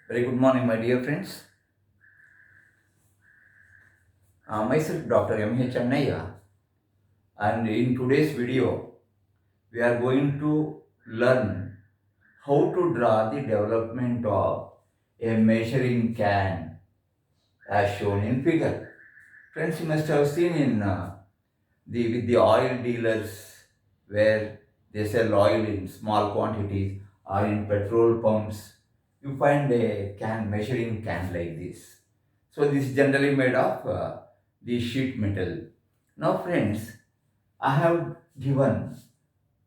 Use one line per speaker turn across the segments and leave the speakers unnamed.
Very good morning, my dear friends. Myself, Dr. M.H. Annaya, and in today's video, we are going to learn how to draw the development of a measuring can as shown in figure. Friends, you must have seen in the oil dealers where they sell oil in small quantities or in petrol pumps. You find a can measuring can like this. So this is generally made of the sheet metal. Now, friends, I have given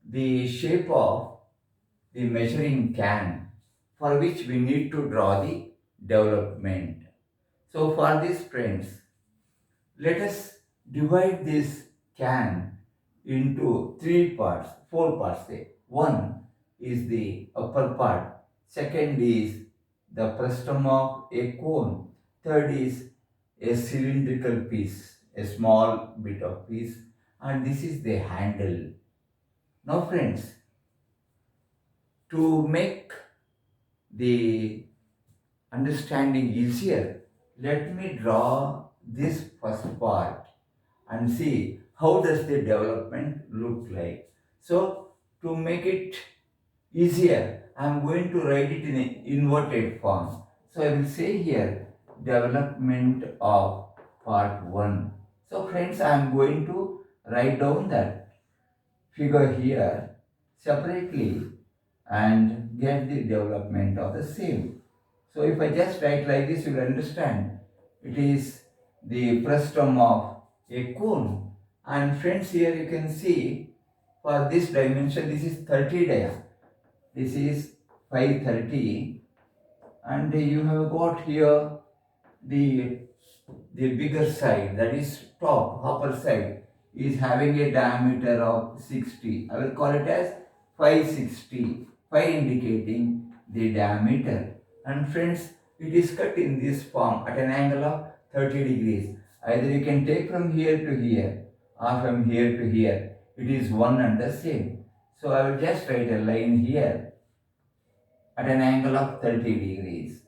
the shape of the measuring can for which we need to draw the development. So for this, friends, let us divide this can into three parts, four parts. Say. One is the upper part, second is the frustum of a cone, third is a cylindrical piece, a small bit of piece, and this is the handle. Now, friends, to make the understanding easier, let me draw this first part and see how does the development look like. So to make it easier, I am going to write it in an inverted form. So I will say here development of part 1. So friends, I am going to write down that figure here separately and get the development of the same. So if I just write like this, you will understand it is the frustum of a cone. And friends, here you can see for this dimension, this is 30 dia. This is 530, and you have got here the bigger side, that is top upper side, is having a diameter of 60. I will call it as 560, 5 indicating the diameter. And friends, it is cut in this form at an angle of 30 degrees. Either you can take from here to here or from here to here. It is one and the same. So I will just write a line here at an angle of 30 degrees.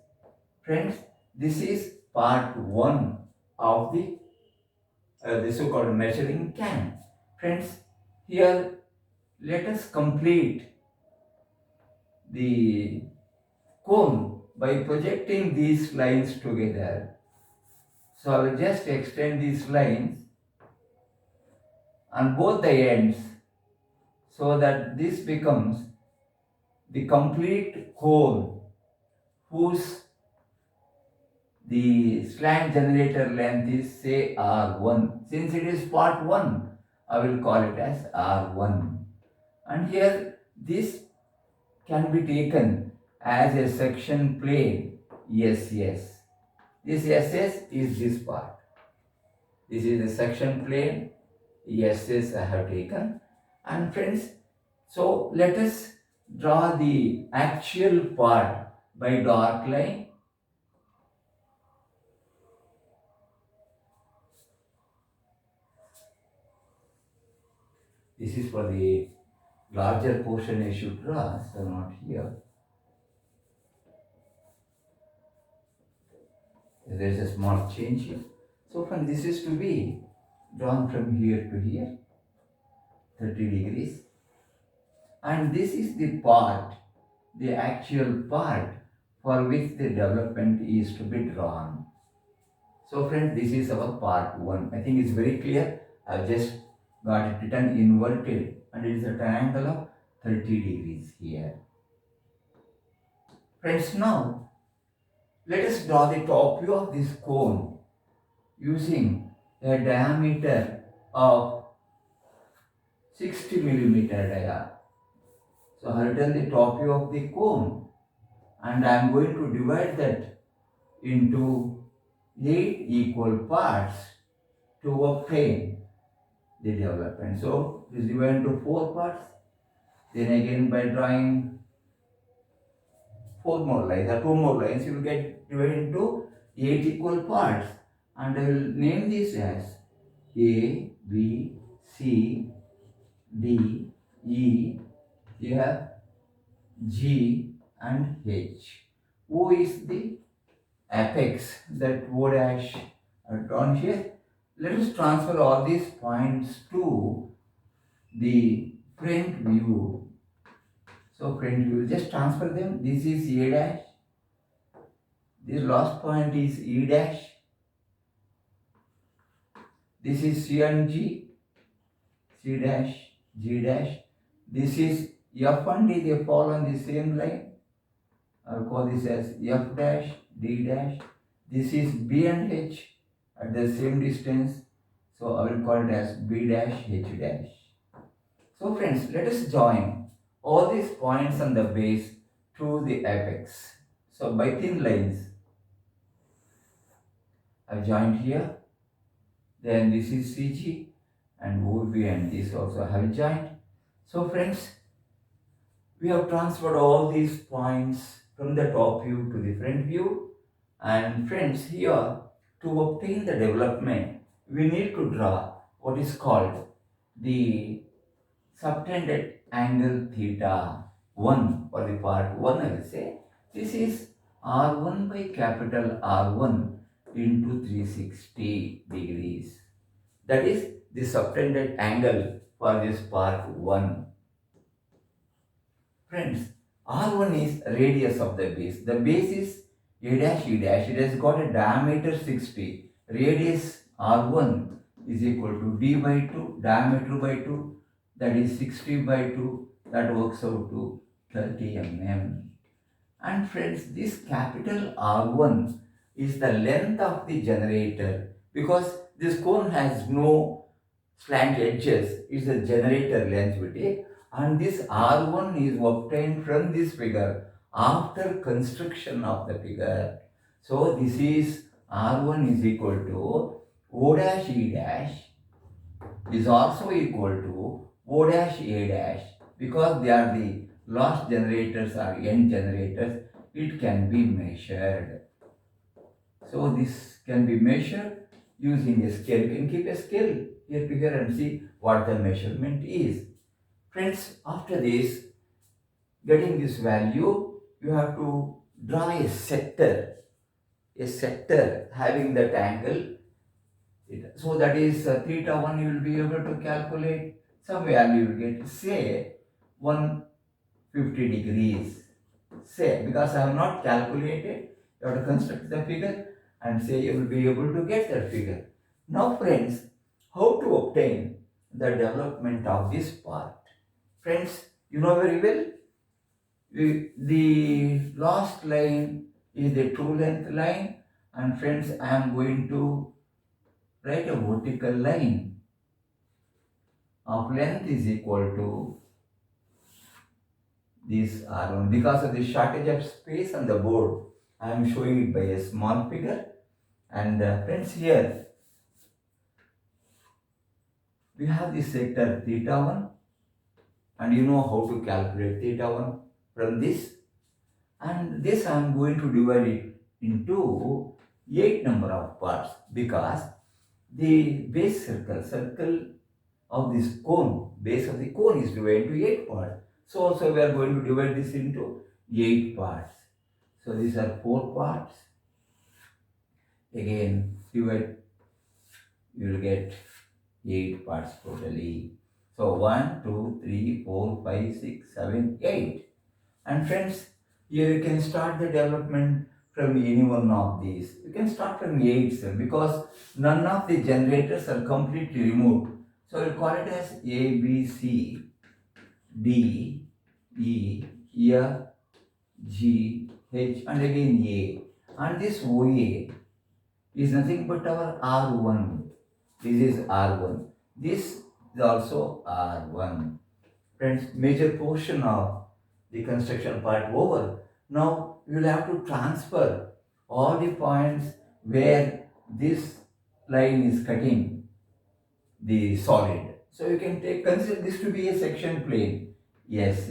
Friends, this is part 1 of the so-called measuring can. Friends, here let us complete the cone by projecting these lines together. So I will just extend these lines on both the ends so that this becomes the complete cone whose the slant generator length is say R1. Since it is part 1, I will call it as R1. And here this can be taken as a section plane SS. This SS is this part. This is a section plane SS I have taken. And friends, so let us draw the actual part by dark line. This is for the larger portion I should draw, so not here. There is a small change here. So from this is to be drawn from here to here, 30 degrees. And this is the part, the actual part for which the development is to be drawn. So friends, this is our part 1. I think it's very clear. I've just got it written inverted and it is a triangle of 30 degrees here. Friends, now let us draw the top view of this cone using a diameter of 60 millimeter dia. So I have written the top view of the cone and I am going to divide that into 8 equal parts to obtain the development. So it is divided into 4 parts. Then again by drawing 4 more lines or 2 more lines, you will get divided into 8 equal parts. And I will name this as A, B, C, D, E, F, G and H. O is the apex, that O dash drawn here. Let us transfer all these points to the front view. So front view, just transfer them. This is A dash. This last point is E dash. This is C and G. C dash, G dash. This is F and D. They fall on the same line. I'll call this as F dash, D dash. This is B and H at the same distance. So I will call it as B dash, H dash. So friends, let us join all these points on the base to the apex. So by thin lines, I've joined here. Then this is CG and OB and this also I have joined. So friends, we have transferred all these points from the top view to the front view. And friends, here to obtain the development, we need to draw what is called the subtended angle theta 1 for the part 1. I will say this is R1 by capital R1 into 360 degrees. That is the subtended angle for this part 1. Friends, R1 is radius of the base. The base is A dash E dash. It has got a diameter 60. Radius R1 is equal to D by 2, diameter by 2. That is 60 by 2. That works out to 30 mm. And friends, this capital R1 is the length of the generator, because this cone has no slant edges. It's the generator length we take, and this R1 is obtained from this figure after construction of the figure. So this is R1 is equal to O dash E dash is also equal to O dash A dash, because they are the loss generators or end generators. It can be measured. So this can be measured using a scale. You can keep a scale here figure and see what the measurement is. Friends, after this, getting this value, you have to draw a sector having that angle. So that is theta 1, you will be able to calculate some value. You will get, say, 150 degrees. Say, because I have not calculated, you have to construct the figure and say you will be able to get that figure. Now friends, how to obtain the development of this part? Friends, you know very well, the last line is the true length line, and friends, I am going to write a vertical line of length is equal to this R1. Because of the shortage of space on the board, I am showing it by a small figure. And friends, here we have this sector theta 1, and you know how to calculate theta 1 from this. And this I am going to divide it into 8 number of parts, because the base circle of this cone, base of the cone is divided into 8 parts. So also we are going to divide this into 8 parts. So these are 4 parts. Again, divide, you will get 8 parts totally. So 1, 2, 3, 4, 5, 6, 7, 8. And friends, here you can start the development from any one of these. You can start from 8 because none of the generators are completely removed. So we'll call it as A, B, C, D, E, F, G, H, and again A. And this OA is nothing but our R1. This is R1. This is also R1. Friends, major portion of the construction part over. Now you will have to transfer all the points where this line is cutting the solid. So you can consider this to be a section plane. Yes.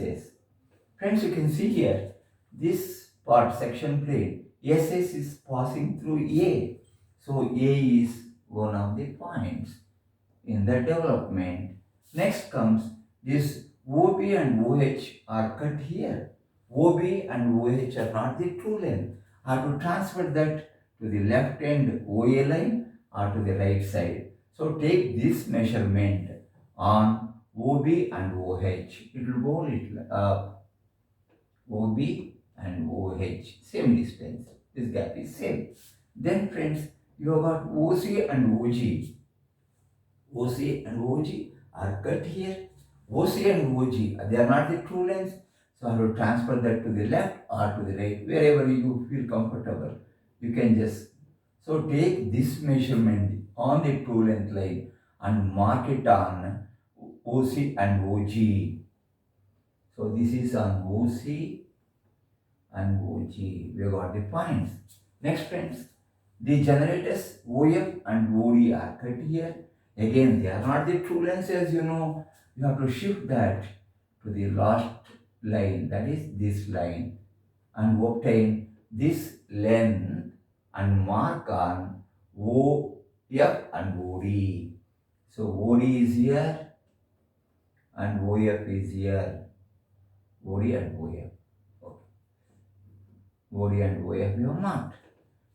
Friends, you can see here this part section plane. SS is passing through A. So A is one of the points in the development. Next comes this OB and OH are cut here. OB and OH are not the true length. I have to transfer that to the left hand OA line or to the right side. So take this measurement on OB and OH. It will go little OB and OH, same distance. This gap is same. Then friends, you have got OC and OG. OC and OG are cut here. OC and OG, they are not the true lengths. So I will transfer that to the left or to the right, wherever you feel comfortable. You can just, so take this measurement on the true length line and mark it on OC and OG. So this is on OC and OG. We have got the points. Next friends, the generators OF and OD are cut here. Again, they are not the true lengths, as you know. You have to shift that to the last line, that is this line, and obtain this length and mark on OF and OD. So OD is here and OF is here. OD and OF. Okay. OD and OF you have marked.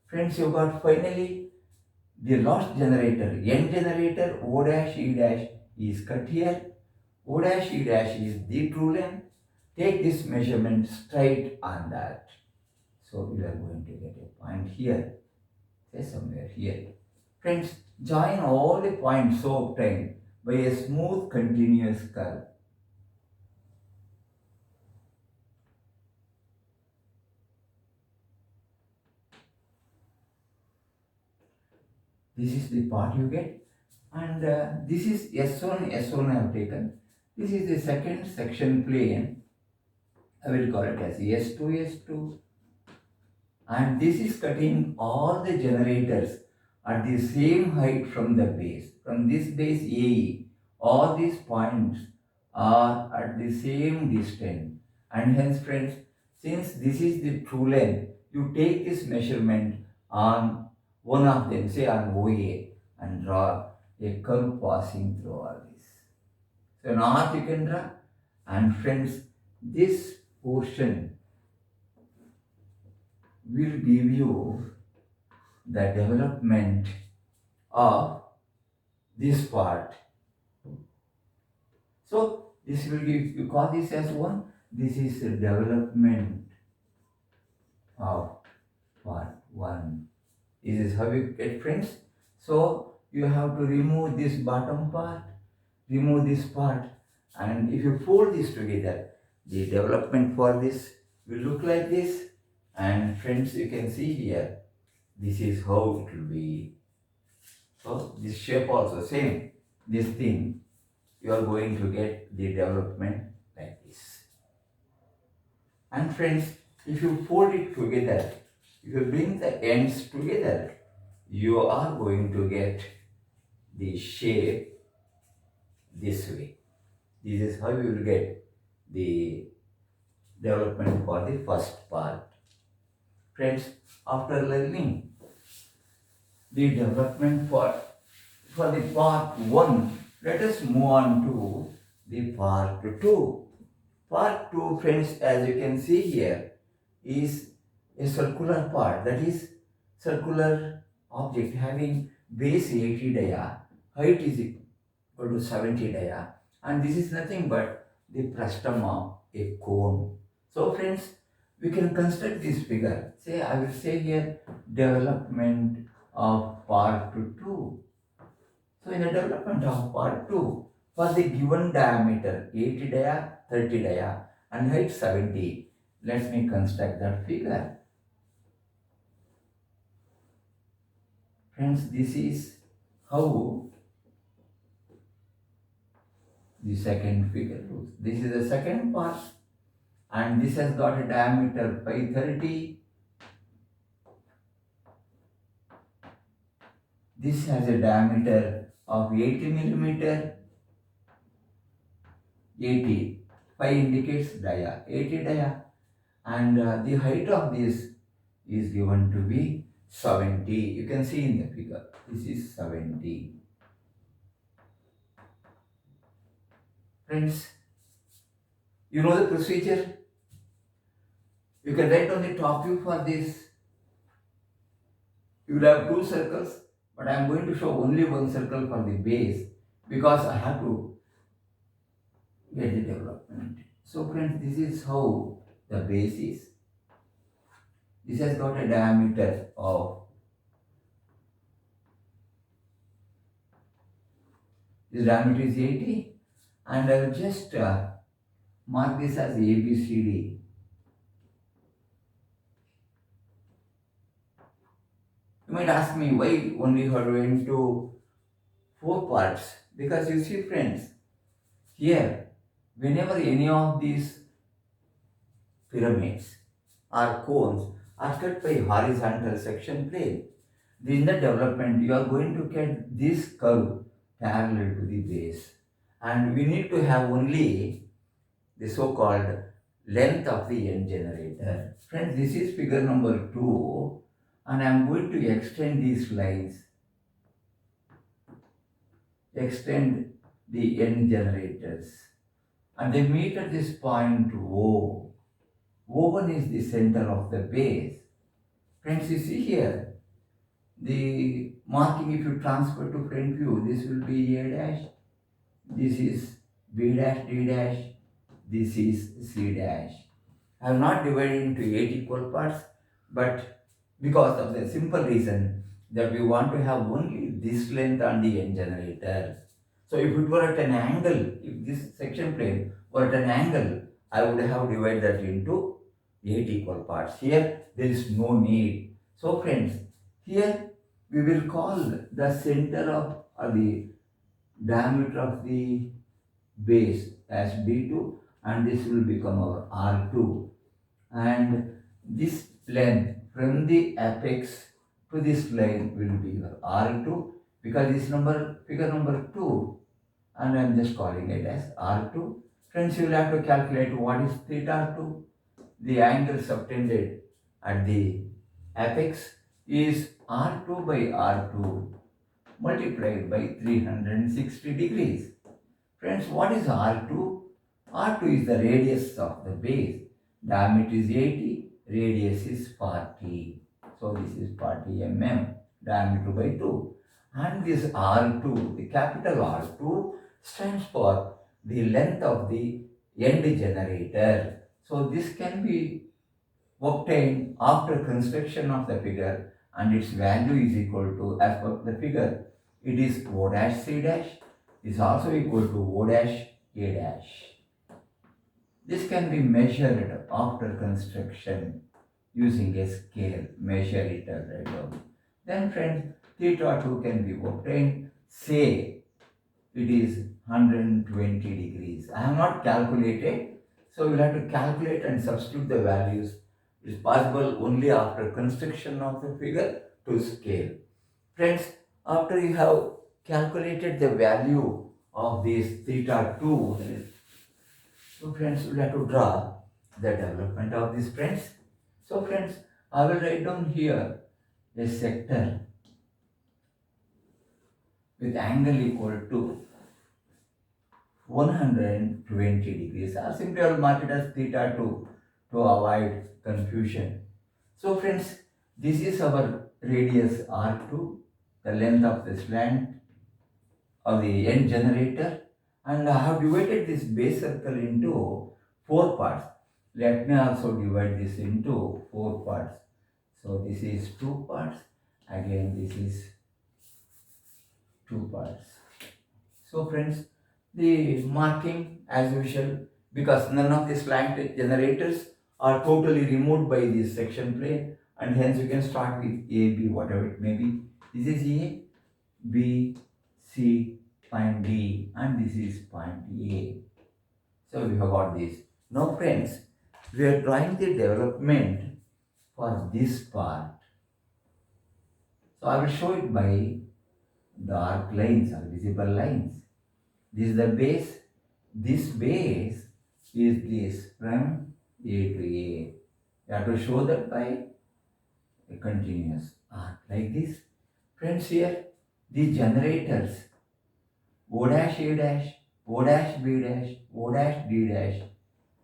Friends, you got finally the last generator, N generator, O dash, E dash is cut here. O dash, E dash is the true length. Take this measurement straight on that. So you are going to get a point here, say somewhere here. Friends, join all the points so obtained by a smooth continuous curve. This is the part you get, and this is S1, S1 I have taken. This is the second section plane. I will call it as S2, S2. And this is cutting all the generators at the same height from the base. From this base AE, all these points are at the same distance. And hence friends, since this is the true length, you take this measurement on one of them, say on OA, and draw a curve passing through all this. So now you can draw, and friends, this portion will give you the development of this part. So this will give, you call this as one, this is the development of part 1. This is how you get friends. So you have to remove this bottom part, remove this part, and if you fold this together, the development for this will look like this. And friends, you can see here, this is how it will be. So this shape also same, this thing, you are going to get the development like this. And friends, if you fold it together, if you bring the ends together, you are going to get the shape this way. This is how you will get the development for the first part. Friends, after learning the development for the part 1, let us move on to the part 2. Part 2, friends, as you can see here, is a circular part, that is circular object having base 80 dia, height is equal to 70 dia, and this is nothing but the frustum of a cone. So friends, we can construct this figure. Say, I will say here, development of part 2. So in the development of part 2, for the given diameter 80 dia, 30 dia and height 70, let me construct that figure. Friends, this is how the second figure looks. This is the second part, and this has got a diameter 530. This has a diameter of 80 millimeter. 80. 5 indicates dia, 80 dia, and the height of this is given to be 70. You can see in the figure, this is 70. Friends, you know the procedure. You can write on the top view for this. You will have two circles, but I am going to show only one circle for the base because I have to get the development. So friends, this is how the base is. This has got a diameter of, this diameter is 80, and I will just mark this as ABCD. You might ask me why only you are going to 4 parts, because you see friends, here whenever any of these pyramids or cones are cut by horizontal section plane, in the development you are going to get this curve parallel to the base, and we need to have only the so-called length of the end generator. Friends, this is figure number 2, and I am going to extend these lines, extend the end generators, and they meet at this point O. O1 is the center of the base. Friends, you see here, the marking, if you transfer to front view, this will be A dash, this is B dash, D dash, this is C dash. I have not divided into 8 equal parts, but because of the simple reason that we want to have only this length on the end generator. So if it were at an angle, if this section plane were at an angle, I would have divided that into 8 equal parts. Here there is no need. So friends, here we will call the center of, or the diameter of the base as B2, and this will become our R2, and this length from the apex to this line will be your R2, because this number, figure number 2, and I am just calling it as R2. Friends, you will have to calculate what is theta 2. The angle subtended at the apex is R2 by R2 multiplied by 360 degrees. Friends, what is R2? R2 is the radius of the base. Diameter is 80, radius is 40. So this is 40 mm, diameter by 2. And this R2, the capital R2, stands for the length of the end generator. So this can be obtained after construction of the figure, and its value is equal to, as per the figure, it is O dash C dash is also equal to O dash A dash. This can be measured after construction using a scale, measure it and write down. Then friends, theta 2 can be obtained, say it is 120 degrees. I have not calculated, so we'll have to calculate and substitute the values. It is possible only after construction of the figure to scale. Friends, after you have calculated the value of this theta 2, so friends, we'll have to draw the development of this friends. So friends, I will write down here a sector with angle equal to 120 degrees, or simply I will mark it as theta 2 to avoid confusion. So friends, this is our radius R2, the length of the slant of the end generator, and I have divided this base circle into 4 parts. Let me also divide this into 4 parts. So this is 2 parts, again this is 2 parts. So friends, the marking as usual, because none of the slant generators are totally removed by this section plane, and hence you can start with A, B, whatever it may be. This is A, B, C, point D, and this is point A. So we have got this. Now friends, we are drawing the development for this part. So I will show it by dark lines or visible lines. This is the base. This base is this from A to A. You have to show that by a continuous arc like this. Friends, here the generators O dash A dash, O dash B dash, O dash D dash,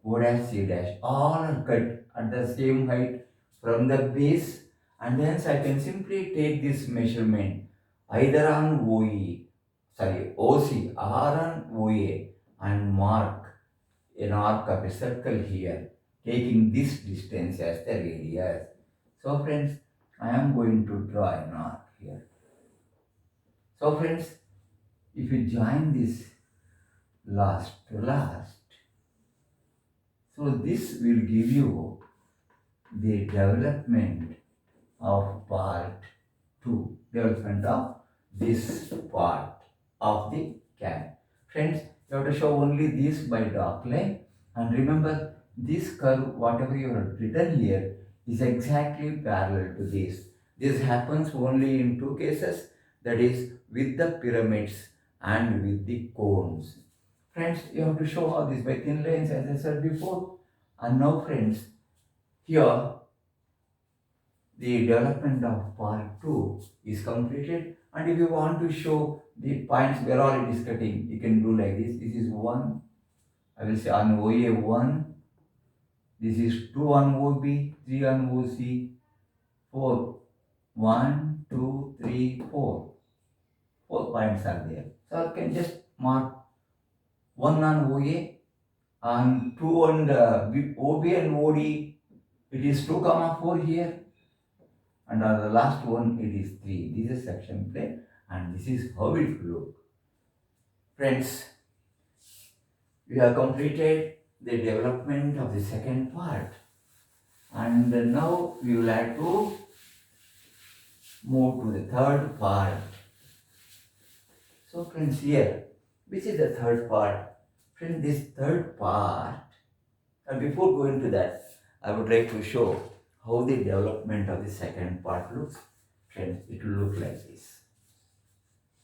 O dash, C dash, all are cut at the same height from the base, and hence I can simply take this measurement either on OC or on OA and mark an arc of a circle here, taking this distance as the radius. So friends, I am going to draw an arc here. So friends, if you join this last to last, so this will give you the development of part 2, development of this part of the cap. Friends, you have to show only this by dark line, and remember this curve, whatever you have written here, is exactly parallel to this. This happens only in two cases, that is with the pyramids and with the cones. Friends, you have to show all this by thin lines as I said before. And now friends, here the development of part 2 is completed, and if you want to show the points where all it is cutting, you can do like this. This is 1, I will say on OA 1, this is 2 on OB, 3 on OC, 4, 1, 2, 3, 4. 4 points are there. So I can just mark 1 on OA and 2 on the OB and OD, it is 2 comma 4 here, and on the last one it is 3. This is section plane, and this is how it will look. Friends, we have completed the development of the second part, and now we will have to move to the third part. So friends, here, which is the third part? Friends, this third part, and before going to that, I would like to show how the development of the second part looks. Friends, it will look like this.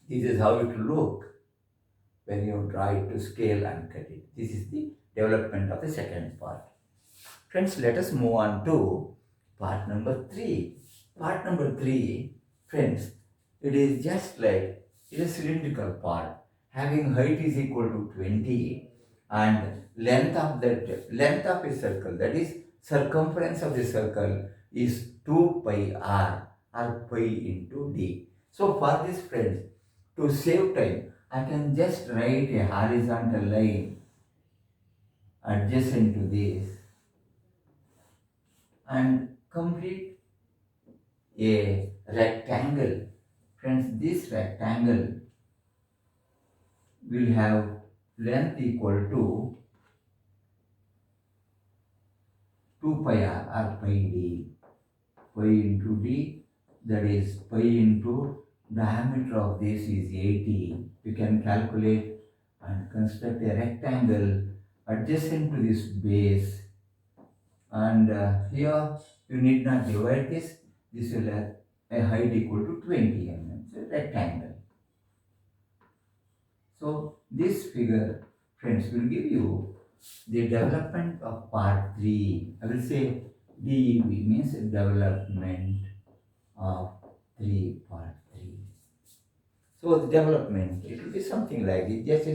This is how it will look when you try to scale and cut it. This is the development of the second part. Friends, let us move on to part number 3. Part number 3, friends, it is just like it is a cylindrical part having height is equal to 20 and length of a circle, that is circumference of the circle, is 2 pi r or pi into d. So for this friends, to save time, I can just write a horizontal line adjacent to this and complete a rectangle. Friends, this rectangle will have length equal to 2 pi r or pi d. Pi into d, that is pi into diameter of this is 80. You can calculate and construct a rectangle adjacent to this base, and here you need not divide this. This will have a height equal to 20 mm. So rectangle. So this figure, friends, will give you the development of part 3. I will say DEP means development of 3, part 3. So the development, it will be something like this, just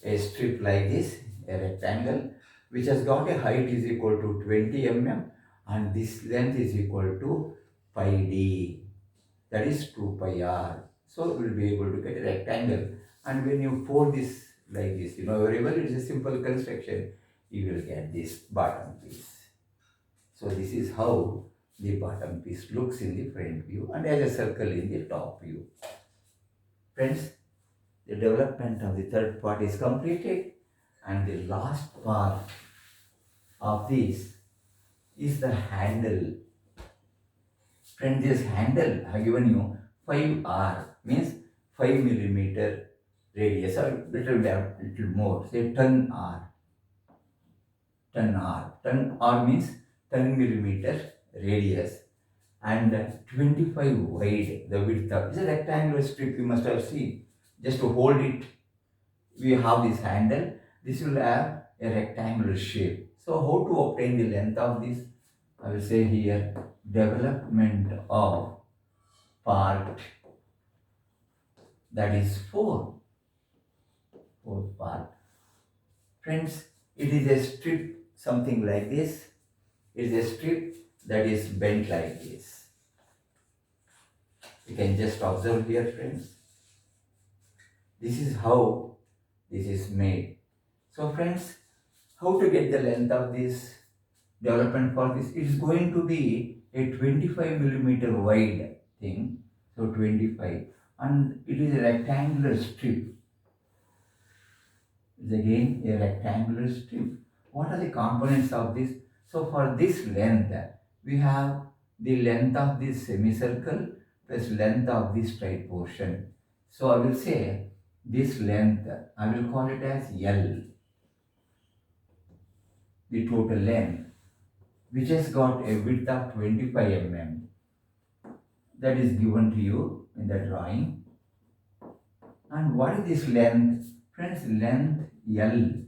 a strip like this, a rectangle, which has got a height is equal to 20 mm and this length is equal to pi d, that is 2 pi r. So we will be able to get a rectangle, and when you fold this like this, wherever it is a simple construction, you will get this bottom piece. So this is how the bottom piece looks in the front view and as a circle in the top view. Friends, the development of the third part is completed, and the last part of this is the handle. Friends, this handle I have given you 5r, means 5 millimeter radius, or little more, say 10 r. 10 r means 10 millimeter radius and 25 wide, the width of. It's a rectangular strip, you must have seen. Just to hold it, we have this handle. This will have a rectangular shape. So how to obtain the length of this? I will say here, development of part, that is 4. Fourth part. Friends, It is a strip, something like this. It is a strip that is bent like this. You can just observe here, friends. This is how this is made. So friends, how to get the length of this development for this? It is going to be a 25 millimeter wide thing. So 25, and it is a rectangular strip. It's again a rectangular strip. What are the components of this? So for this length, we have the length of this semicircle plus length of this straight portion. So I will say this length, I will call it as L, the total length, which has got a width of 25 mm. That is given to you in the drawing. And what is this length? Friends, length L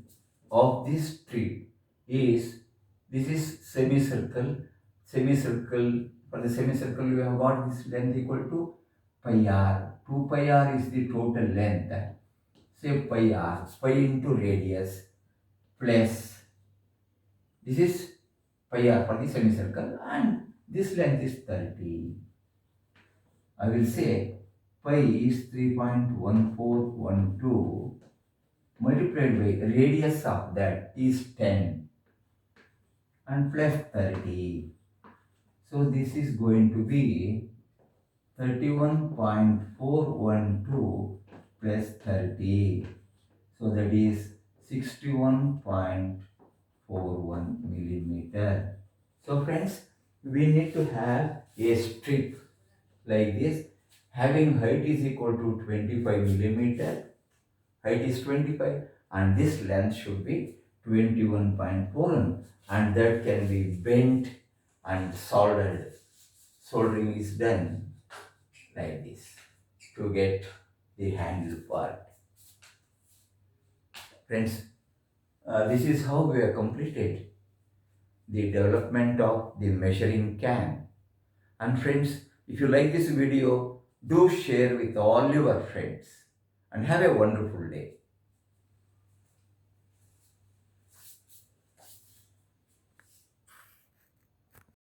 of this strip is, this is semicircle. For the semicircle we have got this length equal to pi r. 2 pi r is the total length. Say pi r, pi into radius plus, this is pi r for the semicircle, and this length is 30. I will say pi is 3.1412 multiplied by radius of that is 10 and plus 30. So this is going to be 31.412 plus 30. So that is 61.41 millimeter. So friends, we need to have a strip like this, having height is equal to 25 millimeter. Height is 25 and this length should be 21.4, and that can be bent and soldered. Soldering is done like this to get the handle part. Friends, this is how we have completed the development of the measuring can. And friends, if you like this video, do share with all your friends and have a wonderful day.